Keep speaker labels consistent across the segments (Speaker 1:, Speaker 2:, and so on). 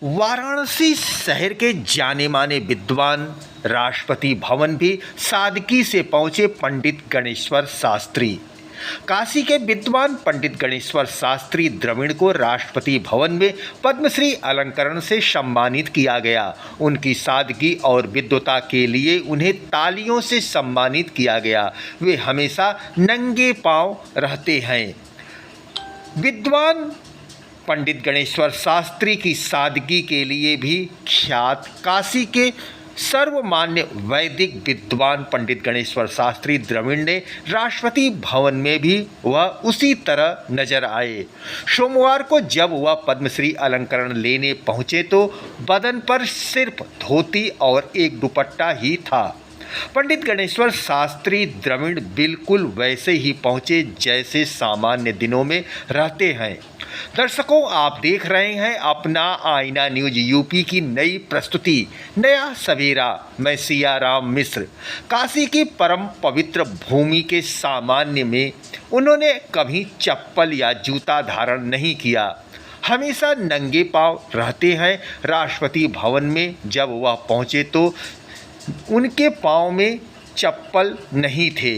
Speaker 1: वाराणसी शहर के जाने माने विद्वान राष्ट्रपति भवन भी सादगी से पहुंचे पंडित गणेश्वर शास्त्री। काशी के विद्वान पंडित गणेश्वर शास्त्री द्रविड़ को राष्ट्रपति भवन में पद्मश्री अलंकरण से सम्मानित किया गया। उनकी सादगी और विद्वता के लिए उन्हें तालियों से सम्मानित किया गया। वे हमेशा नंगे पांव रहते हैं। विद्वान पंडित गणेश्वर शास्त्री की सादगी के लिए भी ख्यात काशी के सर्वमान्य वैदिक विद्वान पंडित गणेश्वर शास्त्री द्रविड़ ने राष्ट्रपति भवन में भी वह उसी तरह नजर आए। सोमवार को जब वह पद्मश्री अलंकरण लेने पहुंचे तो बदन पर सिर्फ धोती और एक दुपट्टा ही था। पंडित गणेश्वर शास्त्री द्रविड़ बिल्कुल वैसे ही पहुंचे जैसे सामान्य दिनों में रहते हैं। दर्शकों, आप देख रहे हैं अपना आईना न्यूज यूपी की नई प्रस्तुति नया सवेरा। मैं सियाराम मिश्र। काशी की परम पवित्र भूमि के सामान्य में उन्होंने कभी चप्पल या जूता धारण नहीं किया, हमेशा नंगे पांव रहते हैं। राष्ट्रपति भवन में जब वह पहुंचे तो उनके पांव में चप्पल नहीं थे।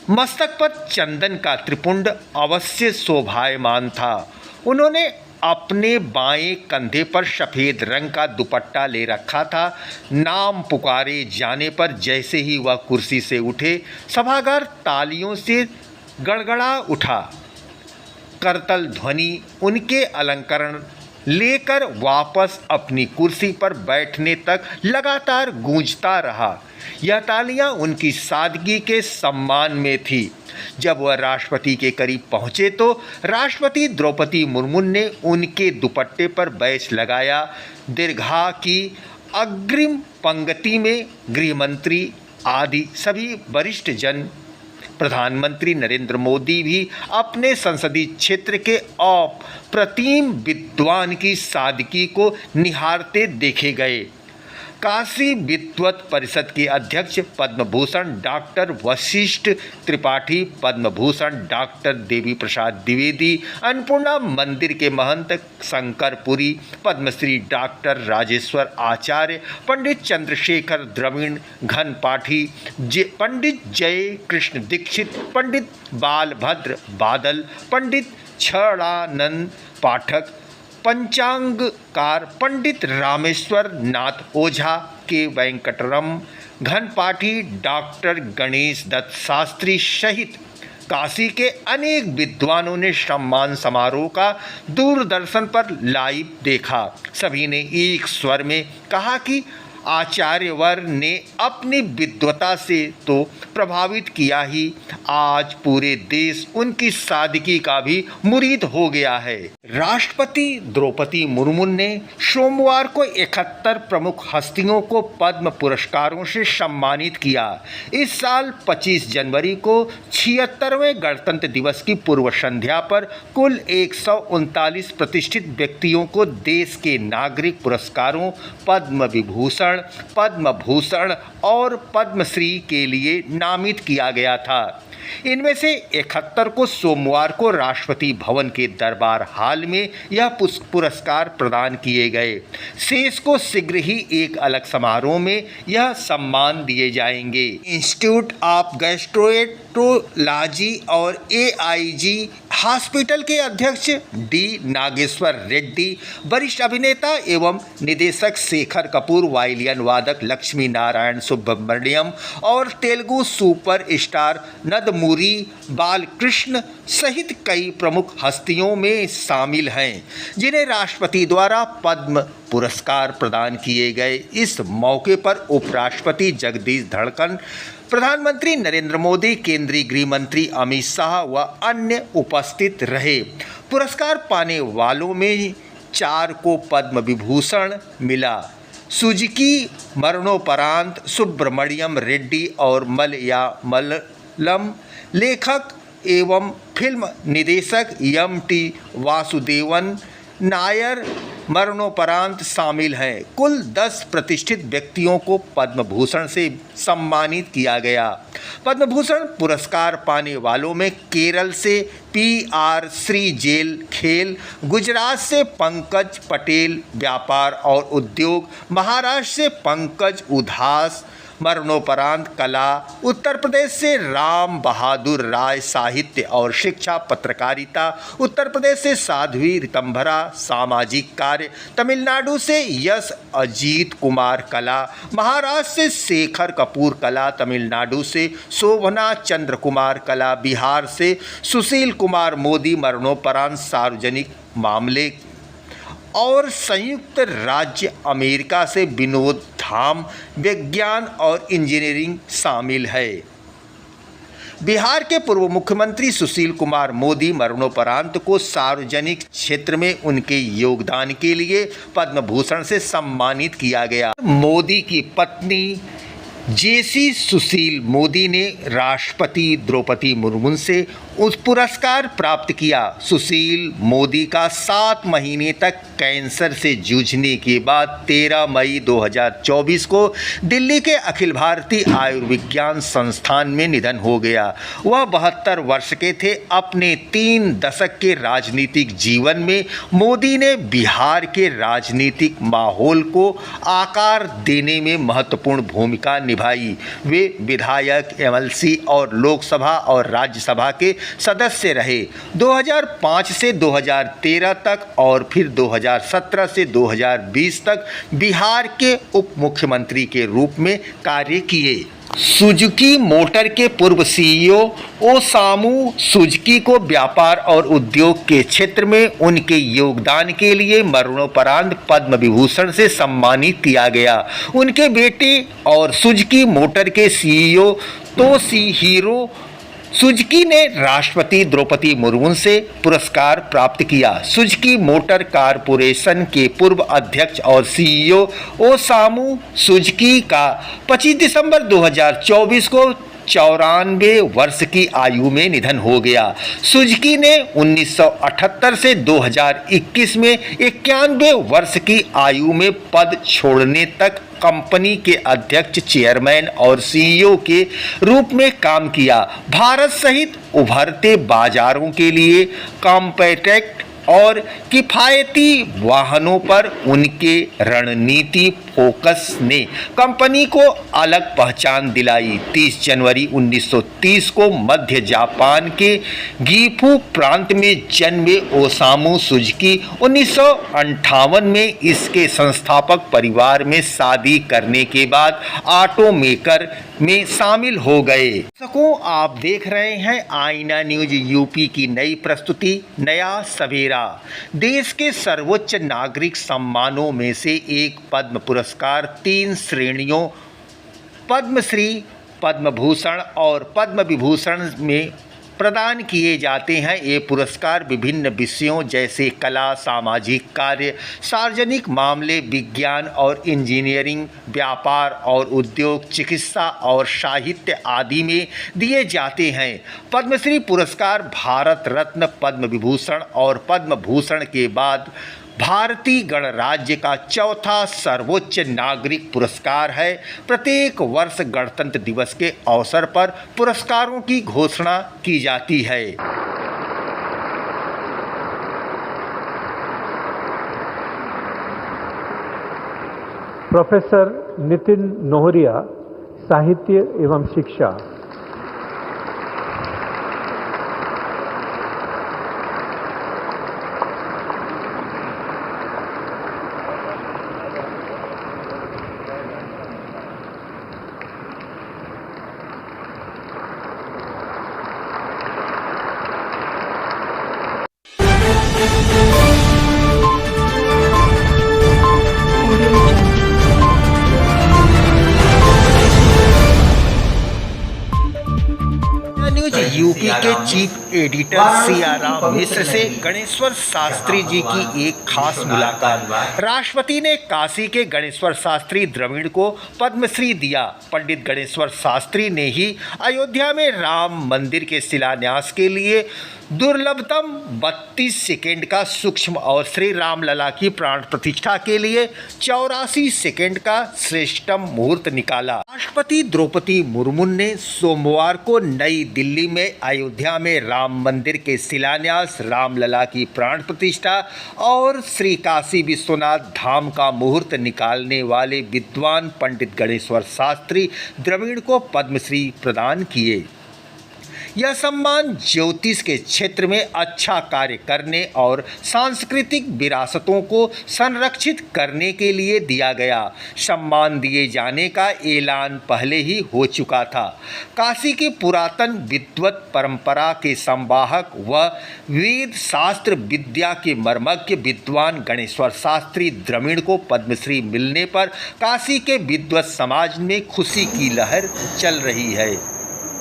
Speaker 1: मस्तक पर चंदन का त्रिपुंड अवश्य शोभायमान था। उन्होंने अपने बाएं कंधे पर सफ़ेद रंग का दुपट्टा ले रखा था। नाम पुकारे जाने पर जैसे ही वह कुर्सी से उठे, सभागार तालियों से गड़गड़ा उठा। करतल ध्वनि उनके अलंकरण लेकर वापस अपनी कुर्सी पर बैठने तक लगातार गूंजता रहा। यह तालियां उनकी सादगी के सम्मान में थी। जब वह राष्ट्रपति के करीब पहुंचे तो राष्ट्रपति द्रौपदी मुर्मू ने उनके दुपट्टे पर बैच लगाया। दीर्घा की अग्रिम पंक्ति में गृहमंत्री आदि सभी वरिष्ठ जन, प्रधानमंत्री नरेंद्र मोदी भी अपने संसदीय क्षेत्र के अप्रतिम विद्वान की सादगी को निहारते देखे गए। काशी विद्वत परिषद के अध्यक्ष पद्म भूषण डॉक्टर वशिष्ठ त्रिपाठी, पद्म भूषण डॉक्टर देवी प्रसाद द्विवेदी, अन्नपूर्णा मंदिर के महंत शंकरपुरी, पद्मश्री डॉक्टर राजेश्वर आचार्य, पंडित चंद्रशेखर द्रविड़ घनपाठी, पंडित जय कृष्ण दीक्षित, पंडित बालभद्र बादल, पंडित छड़ानंद पाठक, पंचांगकार पंडित रामेश्वर नाथ ओझा, के वेंकटरम घनपाठी, डॉक्टर गणेश दत्त शास्त्री सहित काशी के अनेक विद्वानों ने सम्मान समारोह का दूरदर्शन पर लाइव देखा। सभी ने एक स्वर में कहा कि आचार्यवर ने अपनी विद्वता से तो प्रभावित किया ही, आज पूरे देश उनकी सादगी का भी मुरीद हो गया है। राष्ट्रपति द्रौपदी मुर्मू ने सोमवार को 71 प्रमुख हस्तियों को पद्म पुरस्कारों से सम्मानित किया। इस साल 25 जनवरी को 76वें गणतंत्र दिवस की पूर्व संध्या पर कुल 139 प्रतिष्ठित व्यक्तियों को देश के नागरिक पुरस्कारों पद्म विभूषण, पद्म भूषण और पद्मश्री के लिए नामित किया गया था। इनमें से 71 को सोमवार को राष्ट्रपति भवन के दरबार हाल में यह पुरस्कार प्रदान किए गए। शेष को शीघ्र ही एक अलग समारोह में यह सम्मान दिए जाएंगे। इंस्टीट्यूट ऑफ गैस्ट्रोएंटरोलॉजी और AIG हॉस्पिटल के अध्यक्ष डी नागेश्वर रेड्डी, वरिष्ठ अभिनेता एवं निदेशक शेखर कपूर, वायलिन वादक लक्ष्मी नारायण सुब्रमण्यम और तेलुगु सुपर स्टार नदमुरी बालकृष्ण सहित कई प्रमुख हस्तियों में शामिल हैं, जिन्हें राष्ट्रपति द्वारा पद्म पुरस्कार प्रदान किए गए। इस मौके पर उपराष्ट्रपति जगदीप धनखड़, प्रधानमंत्री नरेंद्र मोदी, केंद्रीय गृह मंत्री अमित शाह व अन्य उपस्थित रहे। पुरस्कार पाने वालों में 4 को पद्म विभूषण मिला। सुजुकी मरणोपरांत सुब्रमण्यम रेड्डी और मलयालम लेखक एवं फिल्म निदेशक MT वासुदेवन नायर मरणोपरांत शामिल हैं। कुल 10 प्रतिष्ठित व्यक्तियों को पद्म भूषण से सम्मानित किया गया। पद्म भूषण पुरस्कार पाने वालों में केरल से PR श्रीजेल खेल, गुजरात से पंकज पटेल व्यापार और उद्योग, महाराष्ट्र से पंकज उधास मरणोपरांत कला, उत्तर प्रदेश से राम बहादुर राय साहित्य और शिक्षा पत्रकारिता, उत्तर प्रदेश से साध्वी रितंभरा सामाजिक कार्य, तमिलनाडु से यश अजीत कुमार कला, महाराष्ट्र से शेखर कपूर कला, तमिलनाडु से शोभना चंद्र कुमार कला, बिहार से सुशील कुमार मोदी मरणोपरांत सार्वजनिक मामले और संयुक्त राज्य अमेरिका से विनोद धाम विज्ञान और इंजीनियरिंग शामिल है। बिहार के पूर्व मुख्यमंत्री सुशील कुमार मोदी मरणोपरांत को सार्वजनिक क्षेत्र में उनके योगदान के लिए पद्म भूषण से सम्मानित किया गया। मोदी की पत्नी जेसी सुशील मोदी ने राष्ट्रपति द्रौपदी मुर्मू से उस पुरस्कार प्राप्त किया। सुशील मोदी का 7 महीने तक कैंसर से जूझने के बाद 13 मई 2024 को दिल्ली के अखिल भारतीय आयुर्विज्ञान संस्थान में निधन हो गया। वह 72 वर्ष के थे। अपने 3 दशक के राजनीतिक जीवन में मोदी ने बिहार के राजनीतिक माहौल को आकार देने में महत्वपूर्ण भूमिका निभाई। वे विधायक, MLC और लोकसभा और राज्यसभा के सदस्य रहे। 2005 से 2013 तक और फिर 2017 से 2020 तक बिहार के उप मुख्यमंत्री के रूप में कार्य किए। सुजुकी मोटर के पूर्व CEO ओसामू सुजुकी को व्यापार और उद्योग के क्षेत्र में उनके योगदान के लिए मरणोपरांत पद्म विभूषण से सम्मानित किया गया। उनके बेटे और सुजुकी मोटर के CEO तोशिहिरो सुजुकी ने राष्ट्रपति द्रौपदी मुर्मू से पुरस्कार प्राप्त किया। सुजुकी मोटर कारपोरेशन के पूर्व अध्यक्ष और CEO ओसामू सुजुकी का 25 दिसंबर 2024 को 94 वर्ष की आयु में निधन हो गया। सुजुकी ने 1978 से 2021 में 91 वर्ष की आयु में पद छोड़ने तक कंपनी के अध्यक्ष, चेयरमैन और CEO के रूप में काम किया। भारत सहित उभरते बाजारों के लिए कॉम्पैक्ट और किफ़ायती वाहनों पर उनके रणनीति फोकस ने कंपनी को अलग पहचान दिलाई। 30 जनवरी 1930 को मध्य जापान के गीफू प्रांत में जन्मे ओसामू सुजुकी 1958 में इसके संस्थापक परिवार में शादी करने के बाद ऑटो मेकर में शामिल हो गए। दर्शकों, आप देख रहे हैं आईना न्यूज यूपी की नई प्रस्तुति नया सवेरा। देश के सर्वोच्च नागरिक सम्मानों में से एक पद्म पुरस्कार 3 श्रेणियों पद्मश्री, पद्म भूषण और पद्म विभूषण में प्रदान किए जाते हैं। ये पुरस्कार विभिन्न विषयों जैसे कला, सामाजिक कार्य, सार्वजनिक मामले, विज्ञान और इंजीनियरिंग, व्यापार और उद्योग, चिकित्सा और साहित्य आदि में दिए जाते हैं। पद्मश्री पुरस्कार भारत रत्न, पद्म विभूषण और पद्म भूषण के बाद भारतीय गणराज्य का चौथा सर्वोच्च नागरिक पुरस्कार है। प्रत्येक वर्ष गणतंत्र दिवस के अवसर पर पुरस्कारों की घोषणा की जाती है।
Speaker 2: प्रोफेसर नितिन नोहरिया, साहित्य एवं शिक्षा।
Speaker 1: यूपी के चीफ एडिटर सियाराम मिश्र से गणेश्वर शास्त्री जी की एक खास मुलाकात। राष्ट्रपति ने काशी के गणेश्वर शास्त्री द्रविड़ को पद्मश्री दिया। पंडित गणेश्वर शास्त्री ने ही अयोध्या में राम मंदिर के शिलान्यास के लिए दुर्लभतम 32 सेकेंड का सूक्ष्म और श्री रामलला की प्राण प्रतिष्ठा के लिए 84 सेकेंड का श्रेष्ठतम मुहूर्त निकाला। राष्ट्रपति द्रौपदी मुर्मू ने सोमवार को नई दिल्ली में अयोध्या में राम मंदिर के शिलान्यास, रामलला की प्राण प्रतिष्ठा और श्री काशी विश्वनाथ धाम का मुहूर्त निकालने वाले विद्वान पंडित गणेश्वर शास्त्री द्रविड़ को पद्मश्री प्रदान किए। यह सम्मान ज्योतिष के क्षेत्र में अच्छा कार्य करने और सांस्कृतिक विरासतों को संरक्षित करने के लिए दिया गया। सम्मान दिए जाने का ऐलान पहले ही हो चुका था। काशी के पुरातन विद्वत परंपरा के संवाहक व वेद शास्त्र विद्या के मर्मज्ञ विद्वान गणेश्वर शास्त्री द्रविड़ को पद्मश्री मिलने पर काशी के विद्वत समाज में खुशी की लहर चल रही है।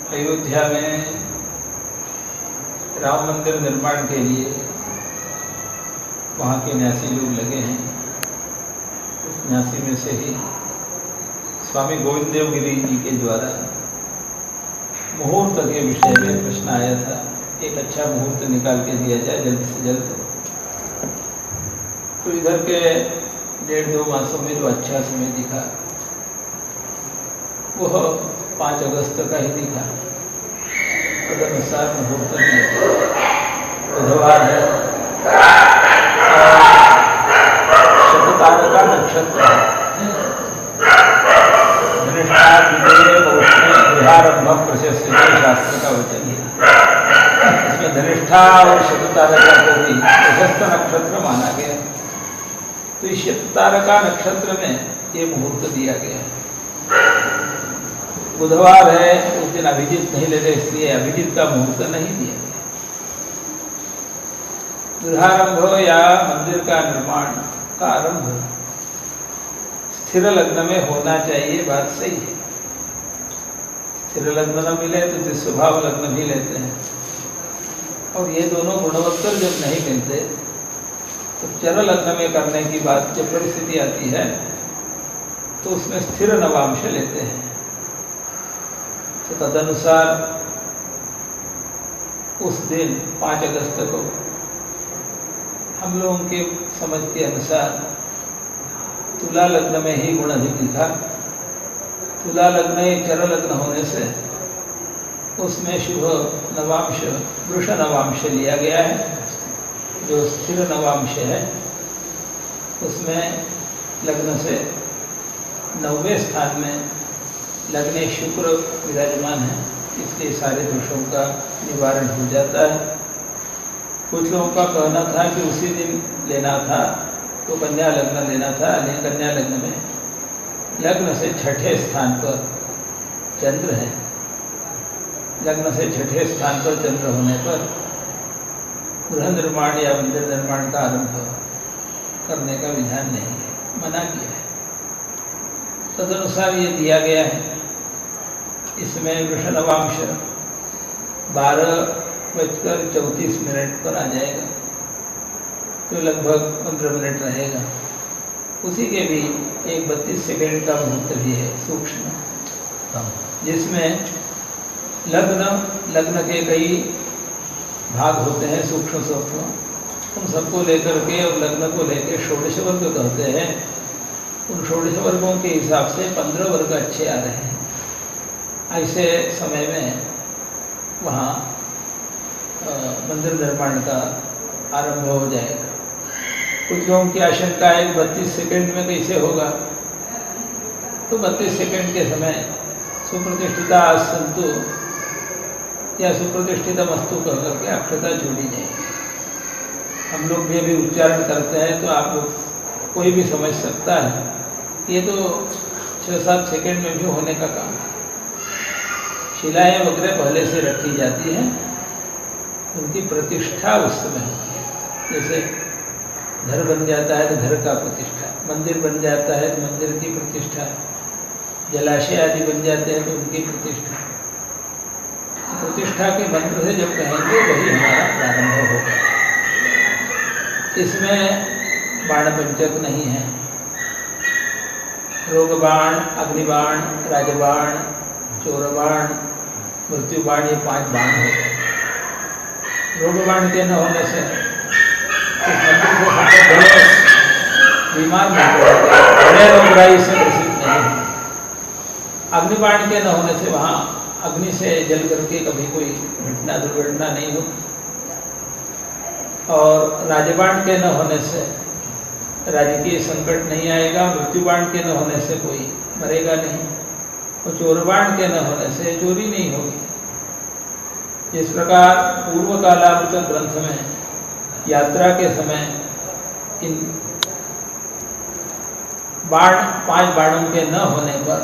Speaker 3: अयोध्या में राम मंदिर निर्माण के लिए वहाँ के न्यासी लोग लगे हैं। उस न्यासी में से ही स्वामी गोविंद देव गिरी जी के द्वारा मुहूर्त के विषय में प्रश्न आया था, एक अच्छा मुहूर्त निकाल के दिया जाए जल्द से जल्द। तो इधर के 1.5-2 मासों में जो अच्छा समय दिखा वह 5 अगस्त का ही दिखा। तदनुसार मुहूर्त बुधवार है शततारका नक्षत्र गृहारंभ प्रशस्ति शास्त्र का वचन है। इसमें धनिष्ठा और शततारका को भी प्रशस्त नक्षत्र माना गया। तो इस शततारका नक्षत्र में ये मुहूर्त दिया गया है। बुधवार है, उस दिन अभिजीत नहीं ले रहे, इसलिए अभिजीत का मुहूर्त नहीं दिया। गृहारंभ या मंदिर का निर्माण का आरंभ स्थिर लग्न में होना चाहिए, बात सही है। स्थिर लग्न न मिले तो स्वभाव लग्न भी लेते हैं, और ये दोनों गुणवत्तर जब नहीं मिलते तो चर लग्न में करने की बात जब परिस्थिति आती है तो उसमें स्थिर नवांश लेते हैं। तो तदनुसार उस दिन 5 अगस्त को हम लोगों के समझ के अनुसार तुला लग्न में ही गुण अधिक लिखा। तुला लग्न एक चर लग्न होने से उसमें शुभ नवांश वृष नवांश लिया गया है। जो स्थिर नवांश है उसमें लग्न से 9वें स्थान में लग्ने शुक्र विराजमान है, इसलिए सारे दोषों का निवारण हो जाता है। कुछ लोगों का कहना था कि उसी दिन लेना था तो कन्या लग्न लेना था, लेकिन कन्या लग्न में लग्न से 6ठे स्थान पर चंद्र है। लग्न से 6ठे स्थान पर चंद्र होने पर गृह निर्माण या मंदिर निर्माण का आरंभ करने का विधान नहीं है, मना किया है। तदनुसार ये दिया गया है। इसमें वृष नवांश 12:34 पर आ जाएगा, तो लगभग 15 मिनट रहेगा। उसी के भी एक 32 सेकेंड का मुहूर्त भी है सूक्ष्म, जिसमें लग्न के कई भाग होते हैं सूक्ष्म सूक्ष्म, उन सबको लेकर के और लग्न को लेकर षोडश वर्ग कहते हैं। उन षोडश वर्गों के हिसाब से 15 वर्ग अच्छे आ रहे हैं। ऐसे समय में वहाँ मंदिर निर्माण का आरंभ हो जाएगा। कुछ लोगों की आशंका है 32 सेकेंड में कैसे होगा, तो 32 सेकेंड के समय सुप्रतिष्ठिता सन्तु या सुप्रतिष्ठिता मस्तु कह करके अक्षता जोड़ी जाएगी। हम लोग भी अभी उच्चारण करते हैं तो आप लोग कोई भी समझ सकता है, ये तो 6-7 सेकेंड में भी होने का काम है। शिलाएँ वगैरह पहले से रखी जाती हैं, उनकी प्रतिष्ठा उस समय होती है। जैसे घर बन जाता है तो घर का प्रतिष्ठा, मंदिर बन जाता है तो मंदिर की प्रतिष्ठा, जलाशय आदि बन जाते हैं तो उनकी प्रतिष्ठा। प्रतिष्ठा के मंत्र से जब कहेंगे वही हमारा प्रारंभ होगा। इसमें बाण पंचक नहीं है। रोग बाण, अग्निबाण, राजबाण, चोरबाण, मृत्यु बाण, ये 5 बाण होते हैं। रोगबाण के न होने से इस मंदिर से संकट बड़े बीमार नहीं पड़ेंगे, बड़े रोगराई से ग्रसित नहीं होंगे। अग्निबाण के न होने से वहाँ अग्नि से जल करके कभी कोई घटना दुर्घटना नहीं होती, और राजबाण के न होने से राजकीय संकट नहीं आएगा, मृत्युबाण के न होने से कोई मरेगा नहीं, और चोरबाण के न होने से चोरी नहीं होगी। इस प्रकार पूर्व कालामृत ग्रंथ में यात्रा के समय इन बाण 5 बाणों के न होने पर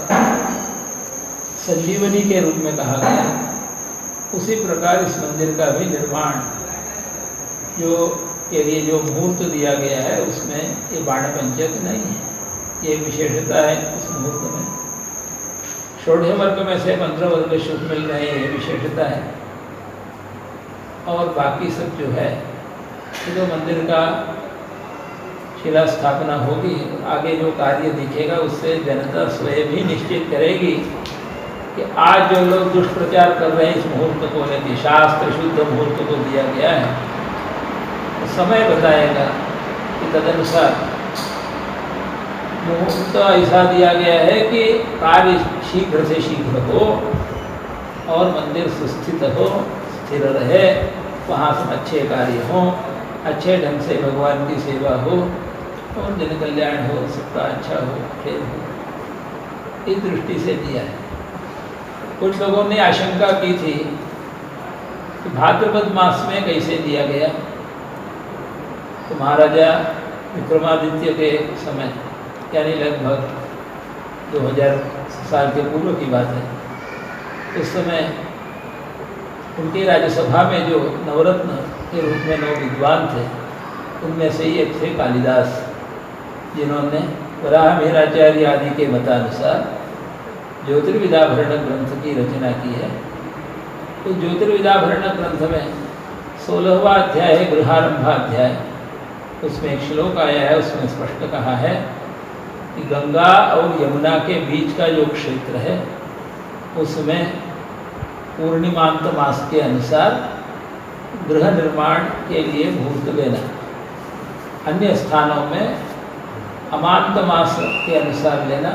Speaker 3: संजीवनी के रूप में कहा गया। उसी प्रकार इस मंदिर का भी निर्माण जो के लिए जो मुहूर्त दिया गया है उसमें ये बाण पंचक नहीं है, ये विशेषता है उस मुहूर्त में। 16 वर्ग में से 15 वर्ग शुभ मिल रहे हैं, ये विशेषता है। और बाकी सब जो है तो मंदिर का शिला स्थापना होगी, आगे जो कार्य दिखेगा उससे जनता स्वयं ही निश्चित करेगी कि आज जो लोग दुष्प्रचार कर रहे हैं इस मुहूर्त को लेकर, शास्त्र शुद्ध मुहूर्त को दिया गया है, तो समय बताएगा कि तदनुसार मुहूर्त ऐसा दिया गया है कि कार्य शीघ्र से शीघ्र हो और मंदिर सुस्थित हो, स्थिर रहे, वहाँ से अच्छे कार्य हों, अच्छे ढंग से भगवान की सेवा हो और जन कल्याण हो, सबका अच्छा हो, खेल हो। इस दृष्टि से दिया है। कुछ लोगों ने आशंका की थी कि भाद्रपद मास में कैसे दिया गया, तो महाराजा विक्रमादित्य के समय यानी लगभग 2000 साल के पूर्व की बात है, उस समय उनकी राज्यसभा में जो नवरत्न के रूप में 9 विद्वान थे, उनमें से एक थे कालिदास, जिन्होंने वराहमिहिराचार्य आदि के मतानुसार ज्योतिर्विदाभरण ग्रंथ की रचना की है। तो ज्योतिर्विदाभरण ग्रंथ में 16वां अध्याय है गृहारंभाध्याय, उसमें एक श्लोक आया है, उसमें स्पष्ट कहा है कि गंगा और यमुना के बीच का जो क्षेत्र है उसमें पूर्णिमांत मास के अनुसार गृह निर्माण के लिए मुहूर्त लेना, अन्य स्थानों में अमांत मास के अनुसार लेना।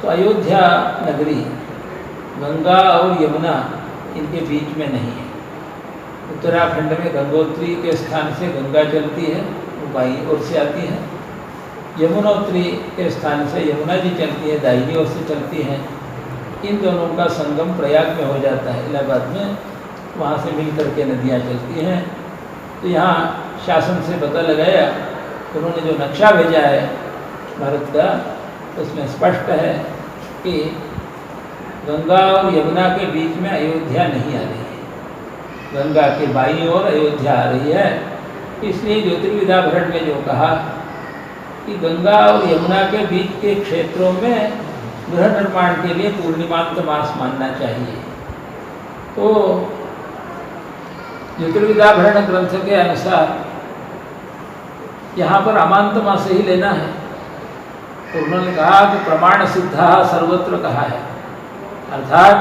Speaker 3: तो अयोध्या नगरी गंगा और यमुना इनके बीच में नहीं है। उत्तराखंड में गंगोत्री के स्थान से गंगा चलती है, वो बाईं ओर से आती है। यमुनोत्री के स्थान से यमुना जी चलती है, दाहिनी ओर से चलती हैं। इन दोनों का संगम प्रयाग में हो जाता है, इलाहाबाद में, वहाँ से मिल करके नदियाँ चलती हैं। तो यहाँ शासन से पता लगाया, उन्होंने जो नक्शा भेजा है भारत का, उसमें स्पष्ट है कि गंगा और यमुना के बीच में अयोध्या नहीं आ रही है, गंगा के बाईं ओर अयोध्या आ रही है। इसलिए ज्योतिर्विदाभरण में जो कहा कि गंगा और यमुना के बीच के क्षेत्रों में गृह निर्माण के लिए पूर्णिमांत मास मानना चाहिए। तो ज्योतिर्विदाभरण ग्रंथ के अनुसार यहाँ पर अमांत मास ही लेना है। तो उन्होंने कहा कि प्रमाण सिद्धा सर्वत्र कहा है, अर्थात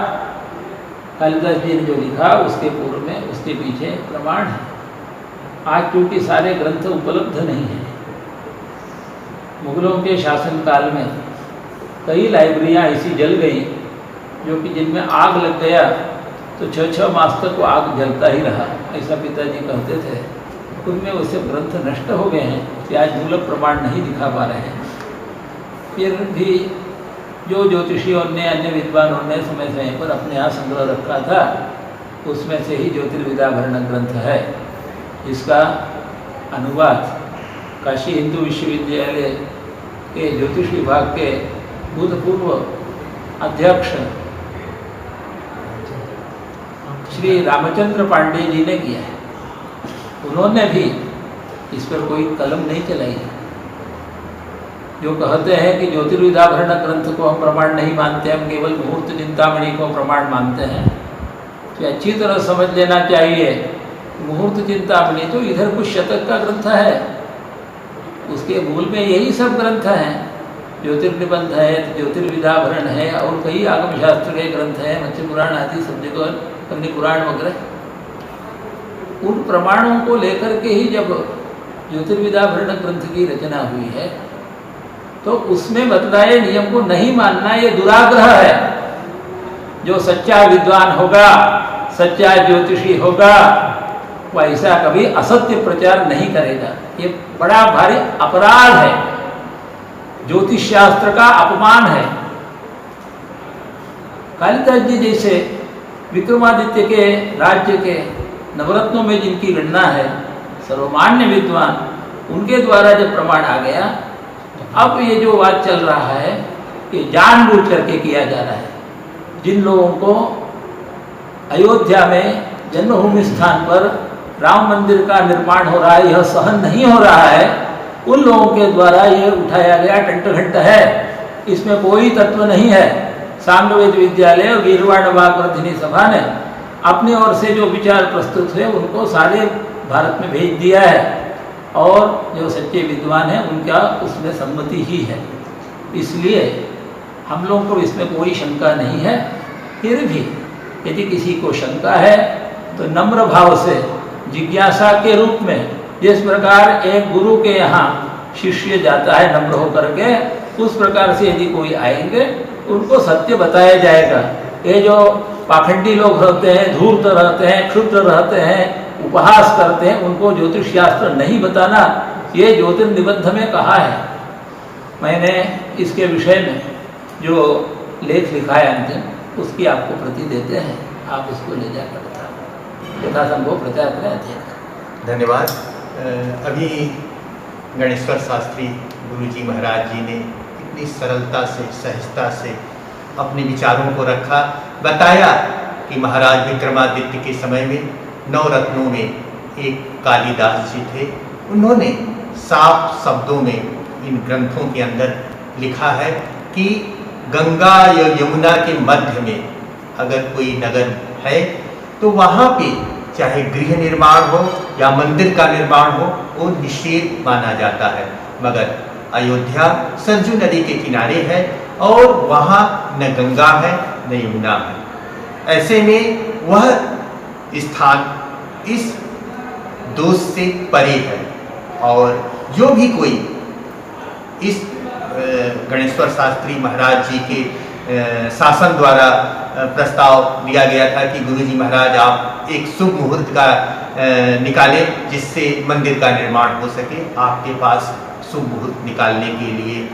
Speaker 3: कालिदास जी ने जो लिखा उसके पूर्व में उसके पीछे प्रमाण है। आज चूँकि सारे ग्रंथ उपलब्ध नहीं हैं, मुगलों के शासनकाल में कई लाइब्रेरियाँ ऐसी जल गई जो कि जिनमें आग लग गया तो 6-6 मास तक वो आग जलता ही रहा, ऐसा पिताजी कहते थे। उनमें वैसे ग्रंथ नष्ट हो गए हैं कि आज मूलक प्रमाण नहीं दिखा पा रहे हैं। फिर भी जो ज्योतिषियों ने, अन्य विद्वानों ने समय समय पर अपने यहाँ संग्रह रखा था, उसमें से ही ज्योतिर्विदाभरण ग्रंथ है, जिसका अनुवाद काशी हिंदू विश्वविद्यालय के ज्योतिष विभाग के भूतपूर्व अध्यक्ष श्री रामचंद्र पांडे जी ने किया है। उन्होंने भी इस पर कोई कलम नहीं चलाई है। जो कहते हैं कि ज्योतिर्विदाभरण ग्रंथ को हम प्रमाण नहीं मानते, हम केवल मुहूर्त चिंतामणि को प्रमाण मानते हैं, तो अच्छी तरह समझ लेना चाहिए। मुहूर्त चिंतामणि तो इधर कुछ शतक का ग्रंथ है, उसके मूल में यही सब ग्रंथ हैं। ज्योतिर्निबंध है, ज्योतिर्विदाभरण है और कई आगम शास्त्र के ग्रंथ हैं, मत्स्य पुराण आदि सब जगह, अग्नि पुराण वगैरह। उन प्रमाणों को लेकर के ही जब ज्योतिर्विद्याभरण ग्रंथ की रचना हुई है तो उसमें बतलाए नियम को नहीं मानना ये दुराग्रह है। जो सच्चा विद्वान होगा, सच्चा ज्योतिषी होगा, वह ऐसा कभी असत्य प्रचार नहीं करेगा। ये बड़ा भारी अपराध है, ज्योतिष शास्त्र का अपमान है। कालिदास जी जैसे विक्रमादित्य के राज्य के नवरत्नों में जिनकी गणना है, सर्वमान्य विद्वान, उनके द्वारा जब प्रमाण आ गया तो अब ये जो बात चल रहा है ये जानबूझ करके किया जा रहा है। जिन लोगों को अयोध्या में जन्मभूमि स्थान पर राम मंदिर का निर्माण हो रहा है, यह सहन नहीं हो रहा है, उन लोगों के द्वारा यह उठाया गया टंटघंट है। इसमें कोई तत्व नहीं है। सामवेद विद्यालय और गीरवाण वाग्वर्धिनी सभा ने अपनी ओर से जो विचार प्रस्तुत हुए उनको सारे भारत में भेज दिया है और जो सच्चे विद्वान हैं उनका उसमें सम्मति ही है। इसलिए हम लोगों को इसमें कोई शंका नहीं है। फिर भी यदि किसी को शंका है तो नम्र भाव से जिज्ञासा के रूप में, जिस प्रकार एक गुरु के यहाँ शिष्य जाता है नम्र होकर के, उस प्रकार से यदि कोई आएंगे उनको सत्य बताया जाएगा। ये जो पाखंडी लोग रहते हैं, धूर्त रहते हैं, क्षुद्र रहते हैं, उपहास करते हैं, उनको ज्योतिष शास्त्र नहीं बताना, ये ज्योतिर्निबंध में कहा है। मैंने इसके विषय में जो लेख लिखा है अंतिम, उसकी आपको प्रति देते हैं, आप उसको ले जाकर यथासंभव प्रचार करें।
Speaker 4: धन्यवाद। अभी गणेश्वर शास्त्री गुरुजी महाराज जी ने इतनी सरलता से, सहजता से अपने विचारों को रखा, बताया कि महाराज विक्रमादित्य के समय में नवरत्नों में एक कालिदास जी थे। उन्होंने साफ शब्दों में इन ग्रंथों के अंदर लिखा है कि गंगा या यमुना के मध्य में अगर कोई नगर है तो वहाँ पे चाहे गृह निर्माण हो या मंदिर का निर्माण हो, वो निषेध माना जाता है। मगर अयोध्या सरजू नदी के किनारे है और वहाँ न गंगा है न यमुना है। ऐसे में वह स्थान इस दोष से परे है और जो भी कोई इस गणेश्वर शास्त्री महाराज जी के शासन द्वारा प्रस्ताव दिया गया था कि गुरुजी महाराज आप एक शुभ मुहूर्त का निकालें जिससे मंदिर का निर्माण हो सके। आपके पास शुभ मुहूर्त निकालने के लिए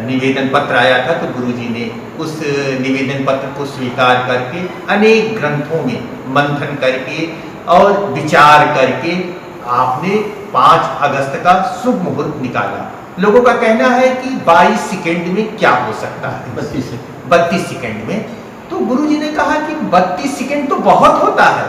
Speaker 4: निवेदन पत्र आया था, तो गुरुजी ने उस निवेदन पत्र को स्वीकार करके अनेक ग्रंथों में मंथन करके और विचार करके आपने 5 अगस्त का शुभ मुहूर्त निकाला। लोगों का कहना है कि 22 सेकेंड में क्या हो सकता है, 32 सेकेंड में। तो गुरुजी ने कहा कि 32 सेकेंड तो बहुत होता है।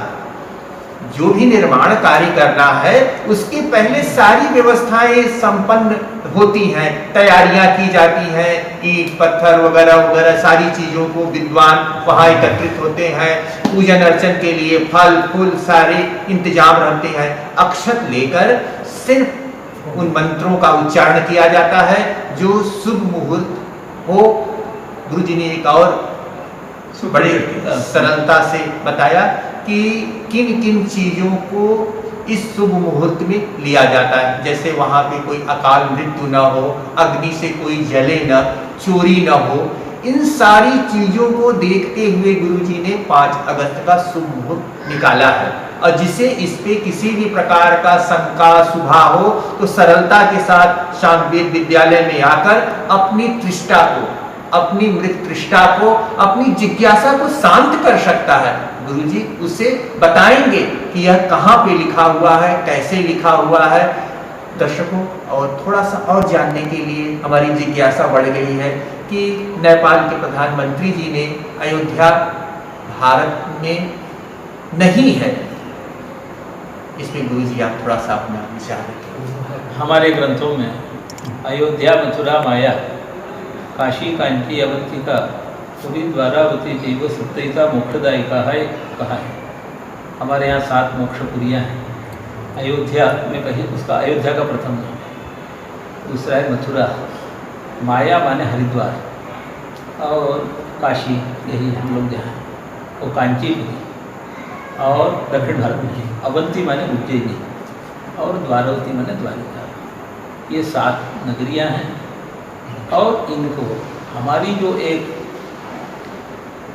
Speaker 4: जो भी निर्माण कार्य करना है उसके पहले सारी व्यवस्थाएं संपन्न होती हैं, तैयारियां की जाती हैं, ईंट पत्थर वगैरह वगैरह सारी चीजों को विद्वान वहां एकत्रित होते हैं, पूजन अर्चन के लिए फल फूल सारे इंतजाम रहते हैं। अक्षत लेकर सिर्फ उन मंत्रों का उच्चारण किया जाता है जो शुभ मुहूर्त हो। गुरुजी ने एक और बड़ी सरलता से बताया कि किन किन चीजों को इस शुभ मुहूर्त में लिया जाता है। जैसे वहां पे कोई अकाल मृत्यु न हो, अग्नि से कोई जले न, चोरी न हो, इन सारी चीजों को देखते हुए गुरुजी ने 5 अगस्त का शुभ मुहूर्त निकाला है। और जिसे इस पे किसी भी प्रकार का शंका शुभा हो तो सरलता के साथ सामवेद विद्यालय में आकर अपनी तृष्णा को, अपनी मृत तृष्णा को, अपनी जिज्ञासा को शांत कर सकता है। गुरुजी उसे बताएंगे कि यह कहाँ पे लिखा हुआ है, कैसे लिखा हुआ है। दर्शकों, और थोड़ा सा और जानने के लिए हमारी जिज्ञासा बढ़ गई है कि नेपाल के प्रधानमंत्री जी ने अयोध्या भारत में नहीं है, इसमें गुरुजी आप थोड़ा सा अपना विचार रखें।
Speaker 3: हमारे ग्रंथों में अयोध्या, मथुरा, माया, काशी, कांची, अवंतिका, पुरी, द्वारावती, जीव, सत्ययिता, मोक्षदायिका है कहा है। हमारे यहाँ 7 मोक्षपुरियाँ हैं। अयोध्या में कहीं उसका अयोध्या का प्रथम नाम है, दूसरा है मथुरा, माया माने हरिद्वार, और काशी यही हम लोग जहाँ, वो कांचीपुरी, और दक्षिण भारत में अवंती माने उज्जैनी और द्वारावती माने द्वारिका। ये 7 नगरियां हैं और इनको हमारी जो एक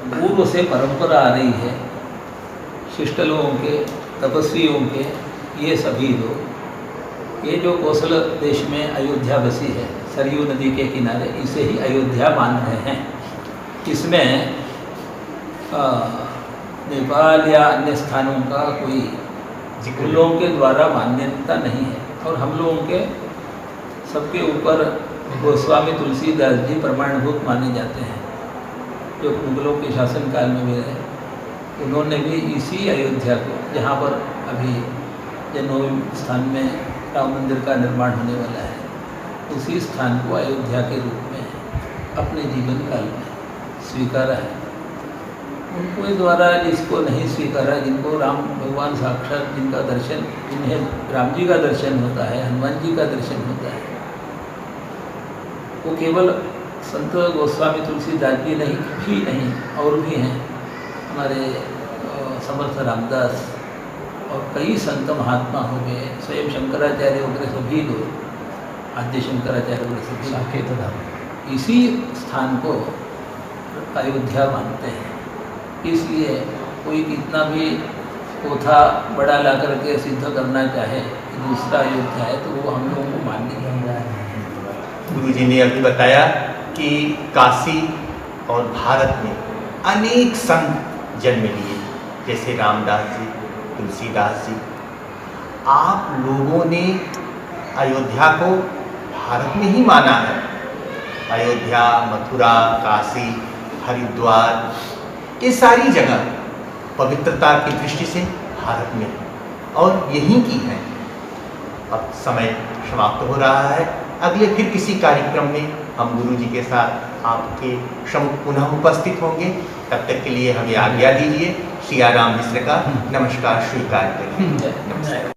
Speaker 3: पूर्व से परंपरा आ रही है, शिष्ट लोगों के, तपस्वियों के, ये सभी लोग, ये जो कौशल देश में अयोध्या बसी है, सरयू नदी के किनारे, इसे ही अयोध्या मान रहे हैं। इसमें नेपाल या अन्य स्थानों का कोई उन लोगों के द्वारा मान्यता नहीं है। और हम लोगों के सबके ऊपर गोस्वामी तुलसीदास जी प्रमाणभूत माने जाते हैं, जो मुगलों के शासनकाल में भी रहे। उन्होंने भी इसी अयोध्या को, जहाँ पर अभी जन्मभूमि स्थान में राम मंदिर का निर्माण होने वाला है, उसी स्थान को अयोध्या के रूप में अपने जीवन काल में स्वीकारा है। उनके द्वारा जिसको नहीं स्वीकारा, जिनको राम भगवान साक्षात जिनका दर्शन, जिन्हें राम जी का दर्शन होता है, हनुमान जी का दर्शन होता है, वो केवल संत गोस्वामी तुलसीदास जी नहीं और भी हैं, हमारे समर्थ रामदास और कई संत महात्मा हो गए, स्वयं शंकराचार्य वगैरह सभी लोग, आद्य शंकराचार्य वगैरह सभी साकेत धाम, इसी स्थान को अयोध्या मानते हैं। इसलिए कोई कितना भी कोथा बड़ा ला करके सिद्ध करना चाहे कि दूसरा अयोध्या है, तो वो हम लोगों को मानने नहीं रहा है।
Speaker 4: गुरु जी ने अभी बताया कि काशी और भारत में अनेक संत जन्म लिए, जैसे रामदास जी, तुलसीदास जी। आप लोगों ने अयोध्या को भारत में ही माना है। अयोध्या, मथुरा, काशी, हरिद्वार, ये सारी जगह पवित्रता की दृष्टि से भारत में और यहीं की है। अब समय समाप्त हो रहा है। अगले फिर किसी कार्यक्रम में हम गुरु जी के साथ आपके सम्मुख पुनः उपस्थित होंगे। तब तक के लिए हमें आज्ञा दीजिए। सियाराम मिश्र का नमस्कार स्वीकार करें। नमस्कार।